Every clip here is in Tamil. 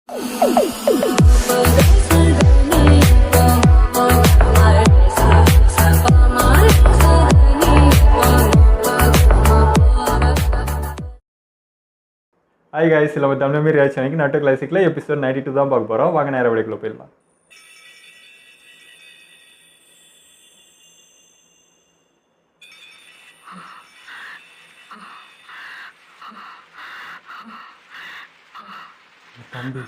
ஹாய் காய்ஸ், இல்லை தமிழ் மாரி ரியாக்ஷனுக்கு நட்டு கிளாசிக்கில் எபிசோட் 92 தான் பார்க்க போகிறோம். வாங்க நேர விடைக்குள்ளே போயிடலாம். தம்பி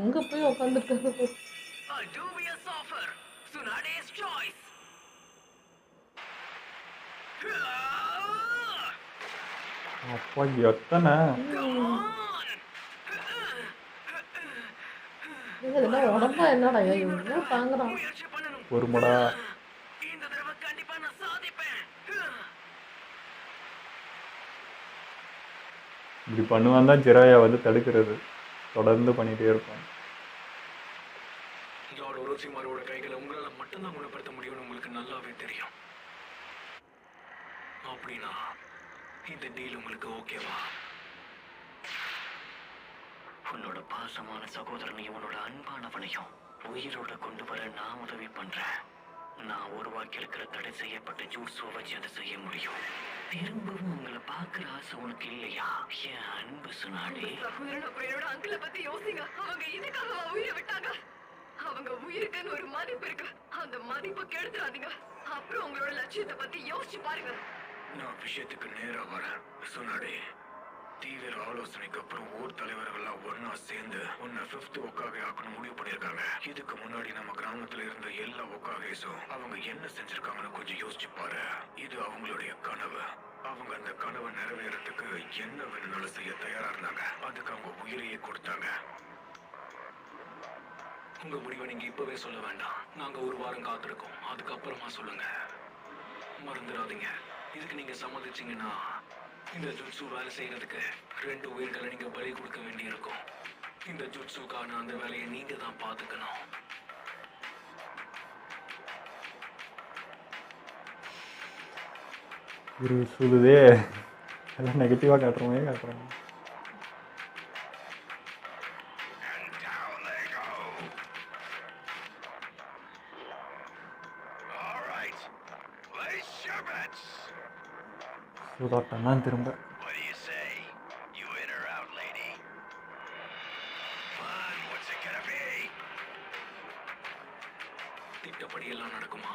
எங்க போய் உட்காந்துருக்காங்க. அப்பா எத்தனை இதெல்லாம் உடம்பா என்னடா இவ்வளோ தாங்குறான். பொறுமடா. இப்படி பண்ணுவான் தான் ஜிராயா வந்து தடுக்கிறது. தொடர்ந்து பண்ணிட்டே இருப்பான். கைகளை உங்களால மட்டும்தான் குணப்படுத்த முடியும்னு உங்களுக்கு நல்லாவே தெரியும். அப்படின்னா இந்த டீல் உங்களுக்கு ஓகேவா? உன்னோட பாசமான சகோதரனையும் உன்னோட அன்பானவனையும் உயிரோட கொண்டு வர நான் உதவி பண்றேன். நான் உருவாக்கி இருக்கிற தடை செய்யப்பட்ட ஜூஸோ வச்சு அதை செய்ய முடியும். திரும்பவும் உங்களை பார்க்குற ஆசை உனக்கு இல்லையா என் அன்பு சுனாடி? அங்கிளை பத்தி யோசிங்க. அவங்க இதுக்காக உயிரை விட்டாங்க. அவங்க உயிருக்குன்னு ஒரு மதிப்பு இருக்கு. அந்த மதிப்பை கெடுத்துறாதீங்க. அப்புறம் உங்களோட லட்சியத்தை பத்தி யோசிச்சு பாருங்க. நான் விஷயத்துக்கு நேரா வரேன் சுனாடி. தீவிர ஆலோசனைக்கு அப்புறம் ஊர் தலைவர்கள்லாம் ஒன்னா சேர்ந்து உன்னை 5th ஒக்காகே ஆக்கணும் முடிவு பண்ணிருக்காங்க. இதுக்கு முன்னாடி நம்ம கிராமத்துல இருந்த எல்லா ஒக்காகேஸும் அவங்க என்ன செஞ்சிருக்காங்கன்னு கொஞ்சம் யோசிச்சு பாரு. இது அவங்களுடைய கனவு. அவங்க அந்த கனவை நிறைவேறதுக்கு என்ன வேணும்னாலும் செய்ய தயாரா இருந்தாங்க. அதுக்கு அவங்க உயிரையே கொடுத்தாங்க. உங்க முடிவை நீங்க இப்பவே சொல்ல வேண்டாம். நாங்க ஒரு வாரம் காத்திருக்கோம். அதுக்கப்புறமா சொல்லுங்க. மறந்துடாதீங்க. இதுக்கு நீங்க சம்மதிச்சீங்கன்னா இந்த ஜுட்சு வேலை செய்யறதுக்கு 2 உயிர்களை நீங்க பலி கொடுக்க வேண்டி இருக்கும். இந்த ஜுட்சுக்கான அந்த வேலையை நீங்க தான் பாத்துக்கணும். ஒரு சொல்லுதே எல்லாம் நெகட்டிவாக காட்டுறோம். சூதாட்டம் திரும்ப திட்டப்படி எல்லாம் நடக்குமா?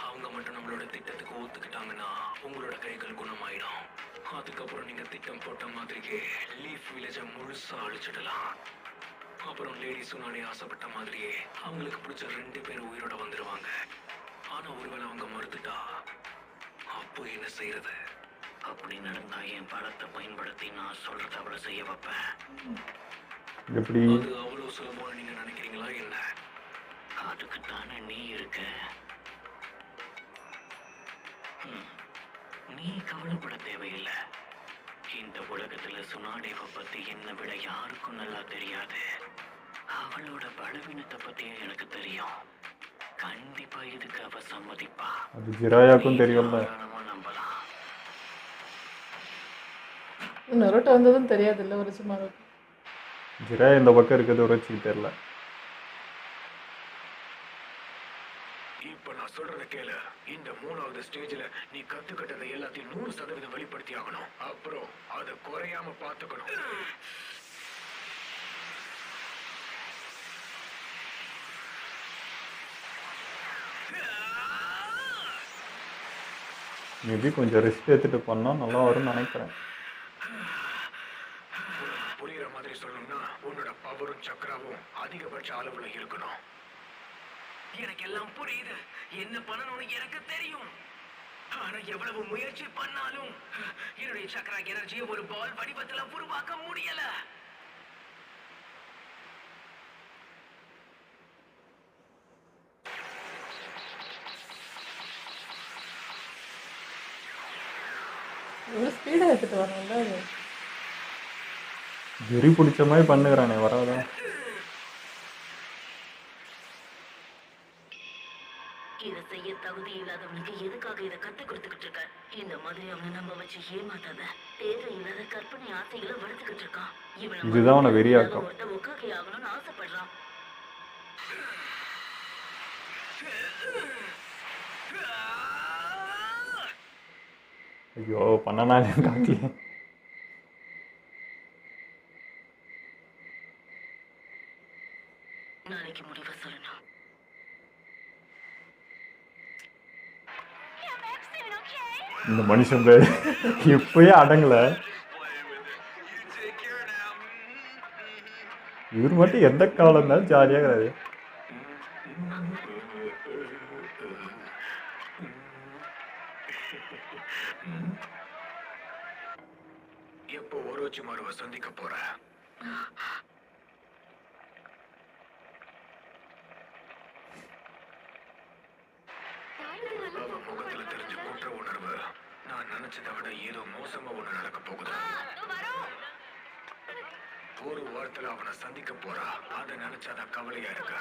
அவங்க மட்டும் நம்மளோட திட்டத்துக்கு ஒத்துக்கிட்டாங்கன்னா உங்களோட கைகள் குணமாயிடும். அதுக்கப்புறம் நீங்க திட்டம் போட்ட மாதிரியே லீஃப் வில்லேஜை முழுசா அழிச்சிடலாம். அப்புறம் லேடி சுனாடி ஆசைப்பட்ட மாதிரியே அவங்களுக்கு பிடிச்ச 2 பேர் உயிரோட வந்துருவாங்க. ஆனா ஒருவேளை அவங்க மறுத்துட்டா அப்போ என்ன செய்யறது? அப்படி நடந்தா என் பலத்தை பயன்படுத்தி நான் சொல்றத அவளை செய்ய வைப்பேன். எப்படி? அது அவ்வளவு சுலபமா நீங்க நினைக்கிறீங்களா என்ன? அதுக்கு தானே நீ இருக்க. நீ கவலைப்பட தேவையில்லை. இந்த உலகத்துல சுனாடேவை பத்தி என்னை விட யாருக்கும் நல்லா தெரியாது. அவளோட பலவீனத்தை பத்தியும் எனக்கு தெரியும். கண்டிப்பா இதுக்கு அவ சம்மதிப்பா. அது ஜிராயாக்கும் தெரியும்ல. நம்பலாம். நரோட்டோ வந்ததும் தெரியாது இல்லை ஒரு சும்மா. ஜிராயா இந்த பக்கம் இருக்கிறது உரைச்சிக்கு தெரியல. இப்ப நான் சொல்றத கேளு. இந்த 3வது ஸ்டேஜ்ல நீ கத்துக்கிட்டதை எல்லாத்தையும் 100% வெளிப்படுத்தி ஆகணும். அப்புறம் அதை குறையாம பாத்துக்கணும். மேபி கொஞ்சம் ரெஸ்ட் எடுத்துட்டு பண்ணா நல்லா வரும்னு நினைக்கிறேன். புரியுற மாதிரி சொல்லணும்னா உன்னோட பவரும் சக்கராவும் அதிகபட்ச அளவுல இருக்கணும். எனக்கு எல்லாம் புரியுது. என்ன பண்ணணும்னு எனக்கு தெரியும். ஆனா எவ்வளவு முயற்சி பண்ணாலும் என்னுடைய சக்கரா எனர்ஜியை ஒரு பால் வடிவத்துல உருவாக்க முடியல. இவ்வளோ ஸ்பீடாக எடுத்துகிட்டு வரணும்ல அது. வெறி பிடிச்ச மாதிரி பண்ணுகிறானே வராதா. இதை செய்ய தகுதி இல்லாதவனுக்கு எதுக்காக இதை கத்து கொடுத்துக்கிட்டு இருக்க? இந்த மாதிரி அவனை நம்ம வச்சு ஏமாத்தாத. தேவையில்லாத கற்பனை ஆசைகளை வளர்த்துக்கிட்டு இருக்கான். இதுதான் அவனை வெறியாக்கும். ஒருத்தன் ஒக்காகி ஆகணும்னு ஆசைப்படுறான். ஐயோ பண்ணனாலே காக்கல. நாளைக்கு முடிவை சொல்லணும். இந்த மனுஷன் பேர் இப்பயே அடங்கல. இவர் மட்டும் எந்த காலம் தான் ஜாலியாக கிடையாது. எப்போ ஓரோச்சிமாருவை சந்திக்க போற? அவ முகத்துல தெரிஞ்ச குற்ற உணர்வு நான் நினைச்சதை விட ஏதோ மோசமா ஒண்ணு நடக்க போகுது. ஒரு வாரத்துல அவனை சந்திக்க போறா. அதை நினைச்சாதான் கவலையா இருக்கு.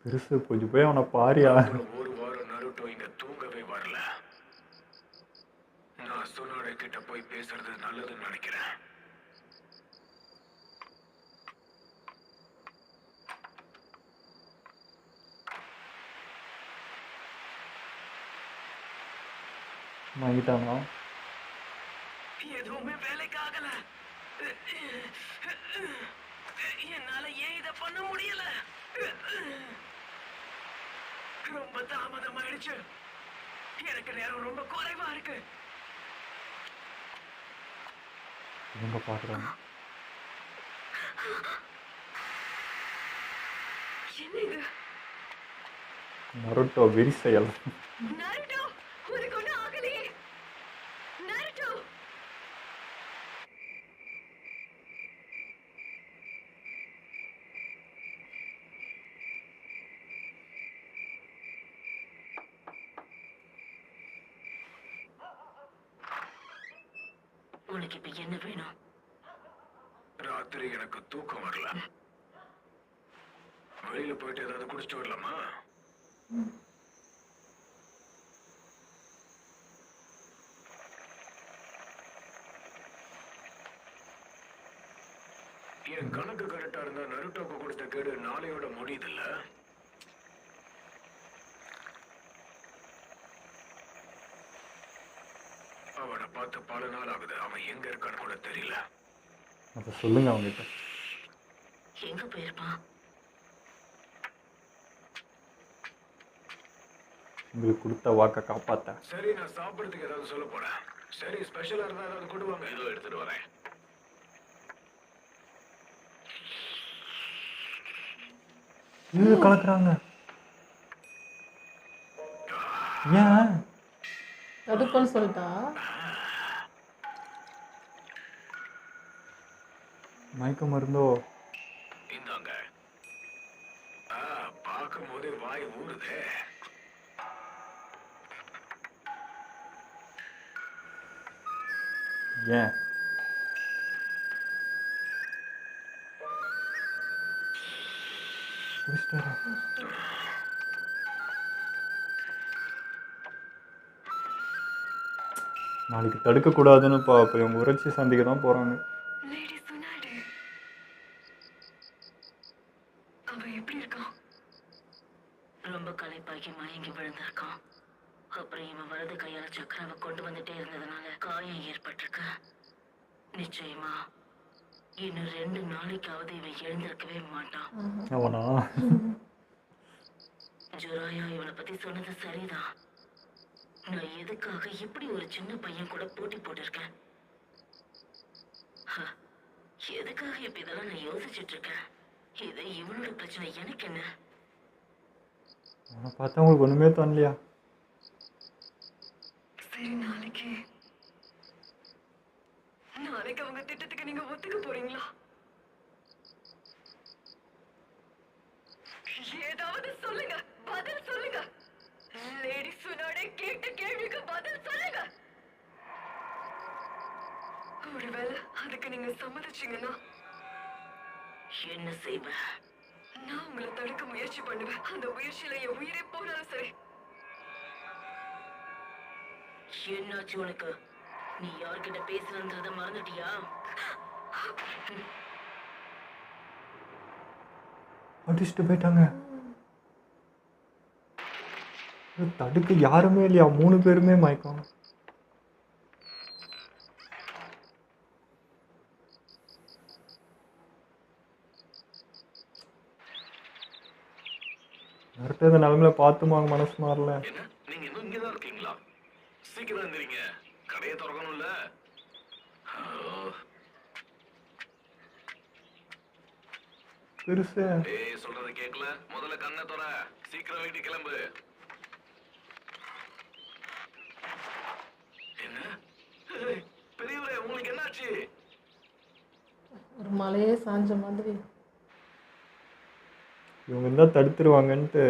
பெருசு கொஞ்சம் போய் அவனை பாரியா. ஒரு வாரம் நருட்டோ இங்க தூங்கவே வரல. நான் சுனாடே கிட்ட போய் பேசுறது நல்லதுன்னு நினைக்கிறேன். வாங்கிட்டானா? எதுவுமே வேலைக்கு ஆகல. என்னால ஏன் இத பண்ண முடியல? ரொம்ப தாமதமாயிடுச்சு. எனக்கு நேரம் ரொம்ப குறைவா இருக்கு. இவங்க பாக்குறாங்க. என்ன இது? நருட்டோ வெறி செயல். நருட்டோ, உனக்கு ஒண்ணும் ஆகலையே. நருட்டோ, உனக்கு இப்ப என்ன வேணும்? ராத்திரி எனக்கு தூக்கம் வரல. வெளியில போயிட்டு ஏதாவது குடிச்சிட்டு வரலாமா? என் கணக்கு கரெக்டா இருந்தா நருட்டோக்கு கொடுத்த கேடு நாளையோட முடியுதுல்ல? அவனை பார்த்து பல நாள் ஆகுது. அவன் எங்க இருக்கான்னு கூட தெரியல. அதை சொல்லுங்க அவங்ககிட்ட. எங்க போயிருப்பான்? உங்களுக்கு கொடுத்த வாக்கை காப்பாத்த. சரி, நான் சாப்பிடுறதுக்கு ஏதாவது சொல்ல போறேன். சரி, ஸ்பெஷலா இருந்தா ஏதாவது கொண்டு வாங்க. ஏதோ எடுத்துட்டு வரேன். இது கலக்குறாங்க. ஏன் தடுப்பன்னு சொல்லிட்டா. மயக்க மருந்தோ? இந்தாங்க. பார்க்கும் போதே வாய் ஊறுதே. ஏன் குடிச்சிட்டாரா? நாளைக்கு தடுக்க கூடாதுன்னு இப்போ இவங்க உரைச்சி சந்திக்க தான் போறாங்க. லேடி சுனாடே, அவன் எப்படி இருக்கான்? ரொம்ப களைப்பாக்கி மயங்கி விழுந்திருக்கான். அப்புறம் இவன் வலது கையால சக்கராவை கொண்டு வந்துட்டே இருந்ததுனால காயம் ஏற்பட்டிருக்கு. நிச்சயமா இன்னும் 2 நாளைக்காவது இவன் எழுந்திருக்கவே மாட்டான். அவனா? ஜுராயா இவனை பத்தி சொன்னது சரிதான். நான் எதுக்காக இப்படி ஒரு சின்ன பையன் கூட போட்டி போட்டிருக்கேன்? எதுக்காக இப்ப இதெல்லாம் நான் யோசிச்சுட்டு இருக்கேன்? இது இவனோட பிரச்சனை, எனக்கு என்ன? அவனை பார்த்தா உங்களுக்கு ஒண்ணுமே தோணலையா? சரி, நாளைக்கு அவங்க திட்டத்துக்கு நீங்க ஒத்துக்க போறீங்களா? ஏதாவது சொல்லுங்க, பதில் சொல்லுங்க. லேடி என் கேட்ட கேள்விக்கு பதில் சொல்லுங்க. ஒருவேளை அதுக்கு நீங்க சம்மதிச்சீங்கன்னா என்ன செய்வ? நான் உங்களை தடுக்க முயற்சி பண்ணுவேன். அந்த முயற்சியில என் உயிரே போனாலும் சரி. என்னாச்சு உனக்கு? நீ யார்கிட்ட பேசுறன்றத மறந்துட்டியா? அடிச்சுட்டு போயிட்டாங்க. தடுக்க யாருமே இல்லையா? 3 பேருமே மயக்கம். கரெக்டாக இந்த நிலமையில பார்த்துமா மனசு மாறல. என்ன நீங்க இன்னும் இங்கதான் இருக்கீங்களா? சீக்கிரம் இருந்தீங்க, கடையை திறக்கணும்ல. பெருசு ஏய் சொல்றது கேட்கல, முதல்ல கண்ணை தொற, சீக்கிரம் வீட்டுக்கு கிளம்பு. என்ன பெரியவரே, உங்களுக்கு என்னாச்சு? ஒரு மலையே சாஞ்ச மாதிரி. இவங்க இருந்தால் தடுத்துருவாங்கன்ட்டு.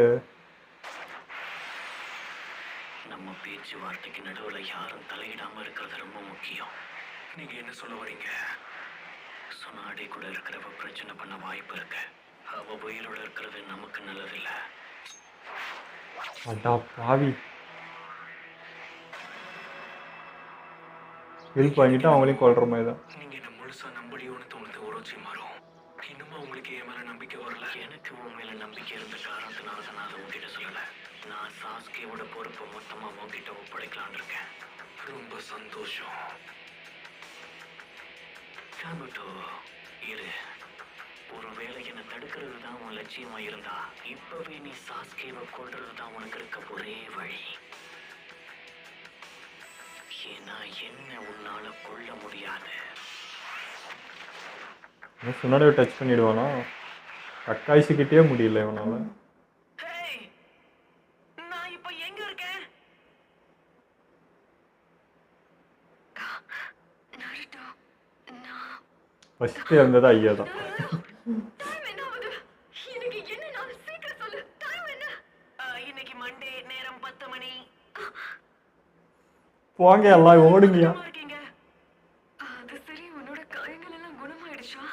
நம்ம பேச்சுவார்த்தைக்கு நடுவுல யாரும் தலையிடாம இருக்கிறது ரொம்ப முக்கியம். நீங்க என்ன சொல்ல வரீங்க? சொன்னாடி கூட இருக்கிறவ பிரச்சனை பண்ண வாய்ப்பு இருக்கு. அவ உயிரோட இருக்கிறது நமக்கு நல்லதில்ல. அடா பாவி, ஹெல்ப் வாங்கிட்டு அவங்களையும் கொள்ற மாதிரி தான். நீங்க என்ன முழுசா நம்படியோன்னு தோணுது ஓரோச்சி மாறும். இன்னுமா உங்களுக்கு என் மேல நம்பிக்கை வரல? எனக்கு உன் மேல நம்பிக்கை இருந்த காரணத்தினால தான் நான் அதை உங்ககிட்ட சொல்லல. நான் சாஸ்கேவோட பொறுப்பை மொத்தமா உங்ககிட்ட ஒப்படைக்கலான் இருக்கேன். ரொம்ப சந்தோஷம். காபுட்டோ, இரு. ஒருவேளை என்னை தடுக்கிறது தான் உன் லட்சியமா இருந்தா இப்பவே நீ சாஸ்கேவை கொள்றது தான் உனக்கு இருக்க ஒரே வழி. ஏன்னா என்ன உன்னால கொல்ல முடியாது. சொன்னாலே டச் பண்ணிடுவானா? கக்காய்ச்சிக்கிட்டே முடியல இவனால. நான் இப்ப எங்க இருக்கேன்? நருட்டோ, நான் ஃபர்ஸ்ட் இருந்தது ஐயா தான். டைம் என்ன ஆகுது? இன்னைக்கு என்ன நாள்? சீக்கிரம் சொல்லு. டைம் என்ன? இன்னைக்கு மண்டே, நேரம் 10 மணி. போங்க எல்லாம் ஓடுங்கயா. இருக்கீங்க? அது சரி, உன்னோட காயங்கள் எல்லாம் குணமாயிடுச்சா?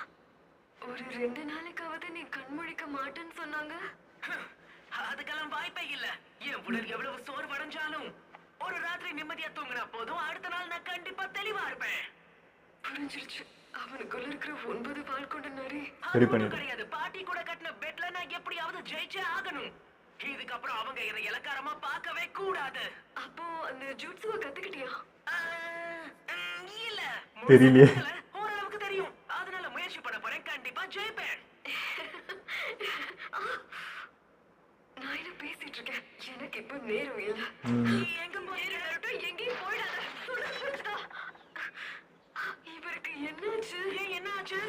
ஒரு 2 நாளைக்காவது நீ கண்முழிக்க மாட்டேன்னு சொன்னாங்க. அதுக்கெல்லாம் வாய்ப்பே இல்ல. என் உடல் எவ்வளவு சோர்வடைஞ்சாலும் ஒரு ராத்திரி நிம்மதியா தூங்கினா போதும், அடுத்த நாள் நான் கண்டிப்பா தெளிவா இருப்பேன். புரிஞ்சிருச்சு. அவனுக்குள்ள இருக்கிற 9 வால் கொண்ட நரி. சரி அது பண்ணிடு. கிடையாது. பாட்டி கூட கட்டின பெட்ல நான் எப்படியாவது ஜெயிச்சே ஆகணும். இதுக்கப்புறம் அவங்க என்னை இலக்காரமா பார்க்கவே கூடாது. அப்போ அந்த ஜூட்ஸுவை கத்துக்கிட்டியா? இல்ல, தெரியலையே. ஓரளவுக்கு தெரியும். அதனால முயற்சி பண்ண போறேன். கண்டிப்பா ஜெயிப்பேன். நான் என்ன பேசிட்டு இருக்கேன்? எனக்கு இப்ப நேரம் இல்ல. எங்க போறீங்க? எங்கேயும் போயிடாத. சொல்றது புரிஞ்சுதா? இவருக்கு என்னாச்சு? என்னாச்சு?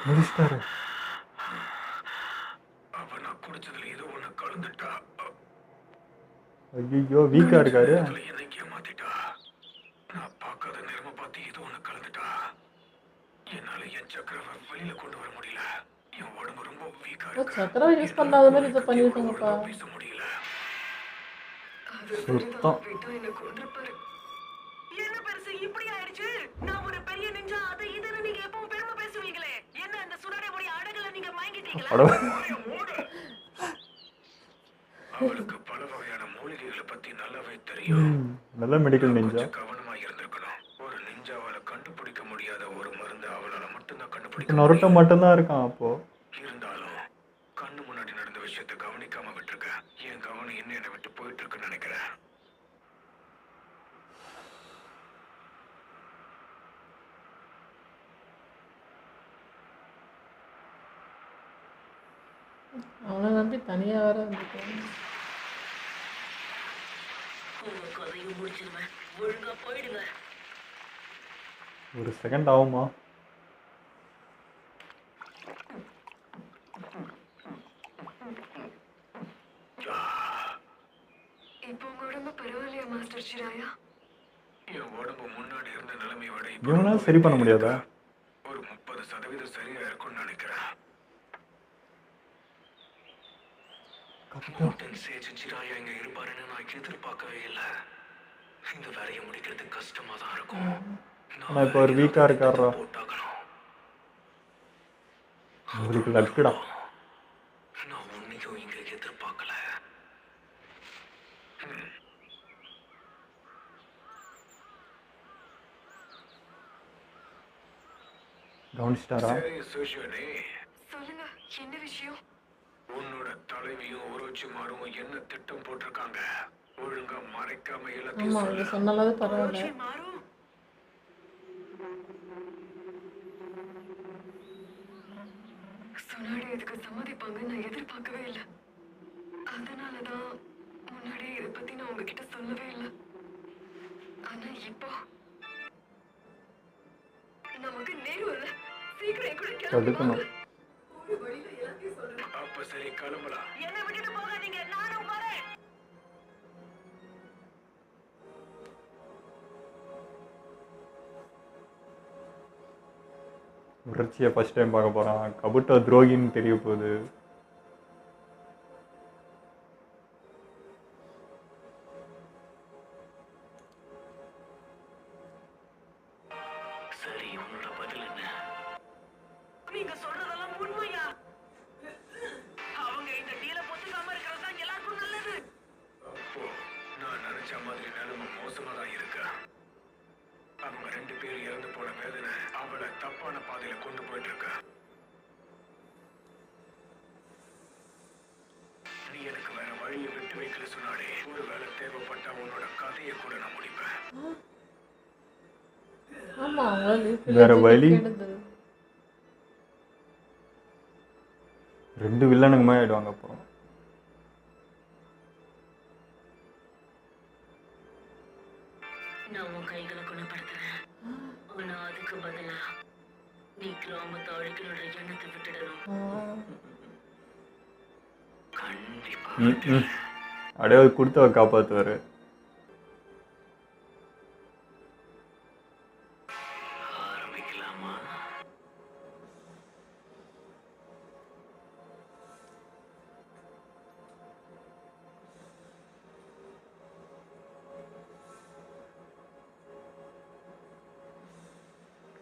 முடிச்சிட்டாரு. அவ நான் குடிச்சதுல ஏதோ ஒண்ணு கலந்துட்டா. ஐயோ வீக்கா இருக்காரு. என்னைக்கு ஏமாத்திட்டா. நான் பார்க்காத நேரமா பார்த்து ஏதோ ஒண்ணு கலந்துட்டா. என்னால என் சக்கரவை வெளியில கொண்டு வர முடியல. என் உடம்பு ரொம்ப வீக்கா இருக்கு. சக்கரை யூஸ் பண்ணாத மாதிரி இதை பண்ணியிருக்காங்கப்பா. பேச முடியல. அது சுத்தம். விட்டா என்ன கொண்டிருப்பாரு. என்ன பெருசு இப்படி ஆயிடுச்சு? நான் ஒரு பெரிய நெஞ்சா அது இதுன்னு நீங்க எப்பவும் பெருமை பேசுவீங்களே. என்ன அந்த சுடரேவுடைய அழகுல நீங்க மயங்கிட்டீங்களா? அவளுக்கு பல வகையான மூலிகைகளை பத்தி நல்லாவே தெரியும். நல்ல மெடிக்கல் நெஞ்சா. கொஞ்சம் கவனமா இருந்திருக்கணும். ஒரு நிஞ்சாவால கண்டுபிடிக்க முடியாத ஒரு மருந்து அவளால மட்டும்தான் கண்டுபிடிக்க நொரட்ட முடியும். மட்டும்தான் இருக்கான் அப்போ. இருந்தாலும் கண்ணு முன்னாடி நடந்த விஷயத்தை கவனிக்காம விட்டுருக்க. என் கவனம் என்ன என்னை விட்டு போயிட்டு இருக்குன்னு நினைக்கிறேன். அவனை நம்பி தனியா வேற இருந்துட்டேன். உங்க கதையும் முடிச்சிருவேன். ஒழுங்கா போயிடுங்க. ஒரு செகண்ட் ஆகுமா? இப்போ உங்க உடம்பு பரவாயில்லையா மாஸ்டர் சிராயா? என் உடம்பு முன்னாடி இருந்த நிலைமையை விட இப்ப இவனால சரி பண்ண முடியாதா? ஒரு 30% சரியா இருக்கும்னு நினைக்கிறேன். மோர்டன் சேஜ் ஜிராயா இங்க இருப்பாருன்னு நான் எதிர்பார்க்கவே இல்லை. இந்த வேலையை முடிக்கிறது கஷ்டமா தான் இருக்கும். ஆனால் இப்போ ஒரு வீக்காக இருக்காரா? போட்டாகணும். உங்களுக்கு லக்குடா. நான் உன்னையும் இங்க எதிர்பார்க்கல. கவனிச்சிட்டாரா? சரி சுஷனே, சொல்லுங்க, என்ன விஷயம்? உன்னோட தலைவியும் ஒரோச்சிமாரும் என்ன திட்டம் போட்டிருக்காங்க? ஒழுங்கா மறைக்காம ஆமாம், எல்லாத்தையும் இது சொல்லு. சொன்னாலாவது பரவாயில்ல. சுனாடி இதுக்கு சம்மதிப்பாங்க நான் எதிர்பார்க்கவே இல்லை. அதனாலதான் முன்னாடி இதை பத்தி நான் உங்ககிட்ட சொல்லவே இல்லை. ஆனா இப்போ நமக்கு நேரம் இல்ல. சீக்கிரம் என் கூட கிளம்பி தடுக்கணும். வாங்க. ஒரு வழியில எல்லாத்தையும் சொல்றேன். அப்ப சரி கிளம்பலாம். என்னை விட்டுட்டு போகாதீங்க, நானும் வரேன். உணர்ச்சியை ஃபர்ஸ்ட் டைம் பார்க்க போகிறான். கபுட்டோ துரோகின்னு தெரிய போகுது. சரி, உன்னோட பதில் என்ன? நீங்க சொல்றதெல்லாம் உண்மையா? அவங்க இந்த டீல பொத்துக்காம இருக்கிறது தான் எல்லாருக்கும் நல்லது. அப்போ நான் நினைச்ச மாதிரி நிலைமை மோசமா தான் இருக்கு. அவங்க 2 பேரும் இறந்து போன வேதனை அவளை தப்பான பாதையில கொண்டு போயிட்டு இருக்க. நீ எனக்கு வேற வழியை விட்டு வைக்கல சொன்னாடே. ஒருவேளை தேவைப்பட்டா உன்னோட கதையை கூட நான் முடிப்பேன். ஆமாம், அவங்களால வேற வழி? கெடுது. 2 வில்லனுக்குமே ஆயிடுவாங்க அப்புறம். நான் உன் கைகளை குணப்படுத்துறேன். ஆனா அதுக்கு பதிலா நீ கிராமத்தை அழிக்கணுன்ற எண்ணத்தை விட்டுடணும். கண்டிப்பா. அப்படியே கொடுத்தவ காப்பாற்றுவார். ஆரம்பிக்கலாமா?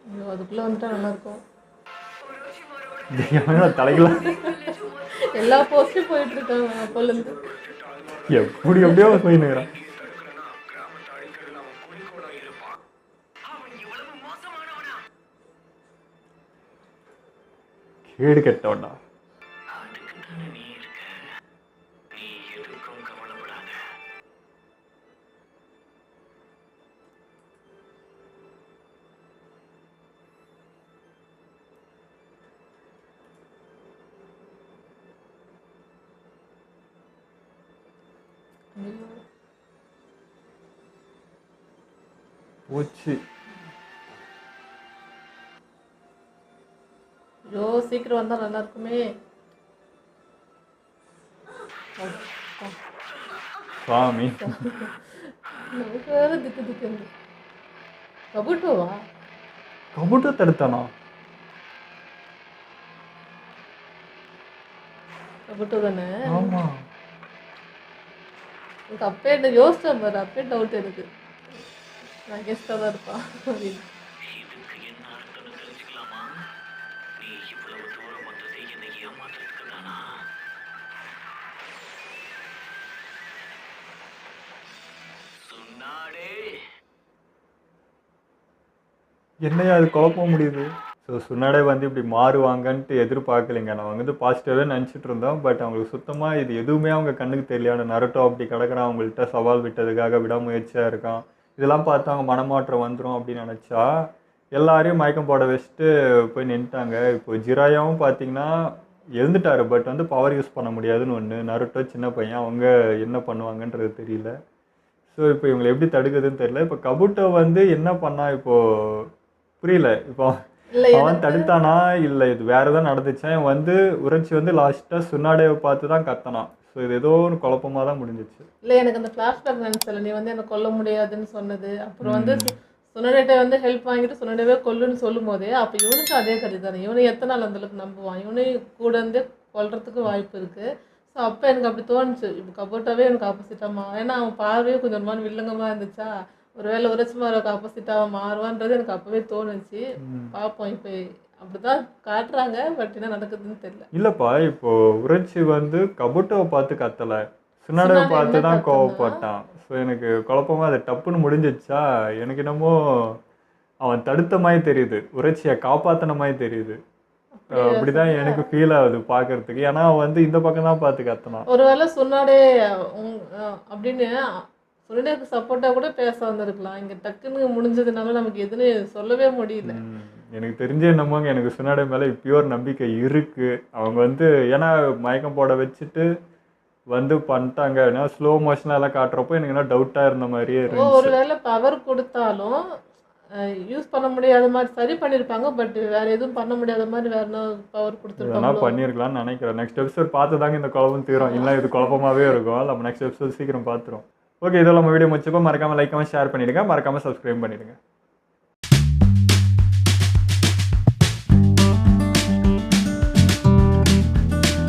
ஐயோ, அதுக்குள்ளே வந்துட்டா நல்லாயிருக்கும். ஒரோச்சிமாரோட தலைக்கலாம் எல்லா போஸ்ட்டும் போயிட்டு இருக்காங்க அப்போலேருந்து. எப்படி எப்படியோ போயின்னுக்கிறான். நீ தடுக்கலனா கிராமத்தை அழிக்கிறதுல அவன் குறிக்கோளா இருப்பான். அவன் இவ்வளவு மோசமானவனா? கேடு கெட்டவன்டா. அதுக்கு தானே நீ இருக்க. நீ எதுக்கும் கவலைப்படாத. ஐயோ, போச்சு. ஐயோ, சீக்கிரம் வந்தால் நல்லா இருக்குமே. சாமி. நமக்கு வேறு திக்கு திக்குந்து. கபுட்டோவா? கபுட்டோ தடுத்தானா? கபுட்டோ தானே? ஆமா. எனக்கு அப்பே இந்த யோசிச்சேன் பாரு, அப்பே டவுட் எனக்கு. நான் கெஸ்டாக தான் இருப்பான் அப்படின்னு. இதுக்கு என்ன அர்த்தம்னு தெரிஞ்சுக்கலாமா? நீ இவ்வளவு தூரம் வந்தது என்னை ஏமாத்துறதுக்கு தானா? சொன்னாடே. என்னையா அது குழப்ப முடியுது? ஸோ சுன்னாடே வந்து இப்படி மாறுவாங்கன்ட்டு எதிர்பார்க்கலைங்க. நான் வந்து பாசிட்டிவாகவே நினச்சிட்டு இருந்தோம். பட் அவங்களுக்கு சுத்தமாக இது எதுவுமே அவங்க கண்ணுக்கு தெரியல. நருட்டோ அப்படி கிடக்குறான், அவங்கள்ட்ட சவால் விட்டதுக்காக விடாமுயற்சியாக இருக்கான். இதெல்லாம் பார்த்து அவங்க மனமாற்றம் வந்துடும் அப்படின்னு நினச்சா எல்லாரையும் மயக்கம் போட வச்சுட்டு போய் நின்ட்டாங்க. இப்போ ஜிராயாவும் பார்த்தீங்கன்னா எழுந்துட்டாரு. பட் வந்து பவர் யூஸ் பண்ண முடியாதுன்னு ஒன்று. நருட்டோ சின்ன பையன், அவங்க என்ன பண்ணுவாங்கன்றது தெரியல. ஸோ இப்போ இவங்களை எப்படி தடுக்குதுன்னு தெரியல. இப்போ கபுட்டோ வந்து என்ன பண்ணா இப்போது புரியல. இப்போ இல்லை, அவன் தடுத்தானா இல்லை இது வேற ஏதாவது நடந்துச்சா? இவன் வந்து உரைச்சி வந்து லாஸ்ட்டாக சுன்னாடேவை பார்த்து தான் கத்தனான். ஸோ இது ஏதோ ஒரு குழப்பமாக தான் முடிஞ்சிச்சு. இல்லை, எனக்கு அந்த ஃப்ளாஷ்பேக் நினச்சல. நீ வந்து என்னை கொல்ல முடியாதுன்னு சொன்னது. அப்புறம் வந்து சுனடேட்ட வந்து ஹெல்ப் வாங்கிட்டு சுனடேவே கொல்லுன்னு சொல்லும் போதே அப்போ இவனுக்கு அதே கதை தானே. இவனை எத்தனை நாள் அந்தளவுக்கு நம்புவான்? இவனையும் கூட இருந்தே கொல்றதுக்கு வாய்ப்பு இருக்குது. ஸோ அப்போ எனக்கு அப்படி தோணுச்சு, இப்போ கபோட்டாவே எனக்கு ஆப்போசிட்டாக ஏன்னா அவன் பார்வையே கொஞ்சம் ஒரு மாதிரி வில்லங்கமாக இருந்துச்சா, ஒருவேளை உரைச்சிமாருக்கு ஆப்போசிட்டாக மாறுவான்றது எனக்கு அப்போவே தோணுச்சு. பார்ப்போம் இப்போ அப்படிதான் காட்டுறாங்க, பட் என்ன நடக்குதுன்னு தெரியல. இல்லைப்பா, இப்போ உரைச்சி வந்து கபுட்டோவை பார்த்து கத்தலை, சுனாடை சுனாடே பார்த்து என்ன தான் கத்துனா? கோவப்பட்டான். ஸோ எனக்கு குழப்பமா அது டப்புன்னு முடிஞ்சிச்சா, எனக்கு என்னமோ அவன் தடுத்த மாதிரி தெரியுது, உரைச்சியை காப்பாற்றின மாதிரி தெரியுது. அப்படிதான் எனக்கு ஃபீல் ஆகுது பார்க்கறதுக்கு. ஏன்னா அவன் வந்து இந்த பக்கம் தான் பார்த்து கத்தனான். ஒருவேளை சொன்னாடே அப்படின்னு சொன்னேக்கு சப்போர்ட்டாக கூட பேச வந்திருக்கலாம். இங்கே டக்குன்னு முடிஞ்சதுனால நமக்கு எதுன்னு சொல்லவே முடியல. எனக்கு தெரிஞ்ச என்னமோங்க, எனக்கு சுனாடை மேலே பியூர் நம்பிக்கை இருக்கு. அவங்க வந்து ஏன்னா மயக்கம் போட வச்சுட்டு வந்து பண்ணிட்டாங்க. ஏன்னா ஸ்லோ மோஷனாக எல்லாம் காட்டுறப்போ எனக்கு என்ன டவுட்டாக இருந்த மாதிரியே இருந்துச்சு. ஒருவேளை பவர் கொடுத்தாலும் யூஸ் பண்ண முடியாத மாதிரி சரி பண்ணியிருப்பாங்க, பட் வேற எதுவும் பண்ண முடியாத மாதிரி வேற என்ன பவர் இதெல்லாம் கொடுத்துருப்பாங்க. பண்ணியிருக்கலாம்னு நினைக்கிறேன். நெக்ஸ்ட் எபிசோட் பார்த்து தாங்க இந்த குழப்பம் தீரும். இல்லை இது குழப்பமாகவே இருக்கும். நம்ம நெக்ஸ்ட் எபிசோட் சீக்கிரம் பார்த்துரும். ஓகே, இதெல்லாம் நம்ம வீடியோ முடிச்சப்போ மறக்காமல் லைக் ஷேர் பண்ணிடுங்க, மறக்காமல் சப்ஸ்கிரைப் பண்ணிடுங்க.